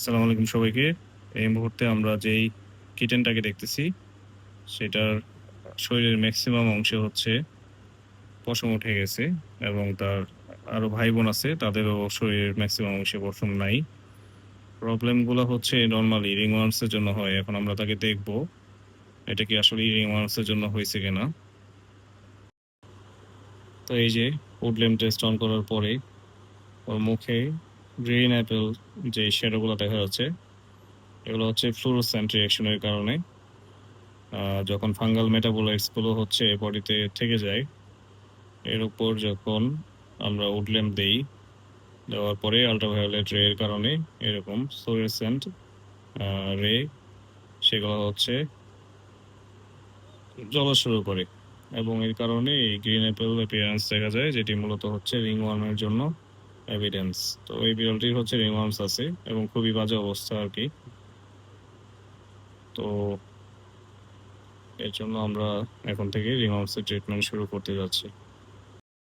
আসসালামু আলাইকুম সবাইকে। এই মুহূর্তে আমরা যেই কিটেনটাকে দেখতেছি, সেটার শরীরের মেক্সিমাম অংশে হচ্ছে পশম উঠে গেছে এবং তার আরো ভাই-বোন আছে, তাদেরও শরীরের মেক্সিমাম অংশে পশম নাই। প্রবলেমগুলো হচ্ছে নরমালি রিংওয়ার্মস এর জন্য হয়। এখন আমরা তাকে দেখব, এটা কি আসলেই রিংওয়ার্মস এর জন্য হইছে কিনা। তো এই যে উডলেম টেস্ট অন করার পরে ওর মুখে গ্রিন অ্যাপেল যে শ্যাডোগুলো দেখা যাচ্ছে, এগুলো হচ্ছে ফ্লুরোসেন্ট রিঅ্যাকশনের কারণে। যখন ফাঙ্গাল মেটাবোলাইটস গুলো হচ্ছে বডিতে থেকে যায়, এর উপর যখন আমরা উডলেম দেই, দেওয়ার পরে আল্ট্রাভায়োলেট রে এর কারণে এরকম ফ্লুorescent রে সেগুলো হচ্ছে জ্বলা শুরু করে এবং এর কারণে এই গ্রিন অ্যাপেল অ্যাপিয়ারেন্স দেখা যায়, যেটি মূলত হচ্ছে রিংওয়ার্মের জন্য এভিডেন্স। তো এই বিড়ালটির হচ্ছে রিংওয়ার্মস আছে এবং খুবই বাজে অবস্থা আর কি। তো এর জন্য আমরা এখন থেকে রিংওয়ার্মস এর ট্রিটমেন্ট শুরু করতে যাচ্ছি।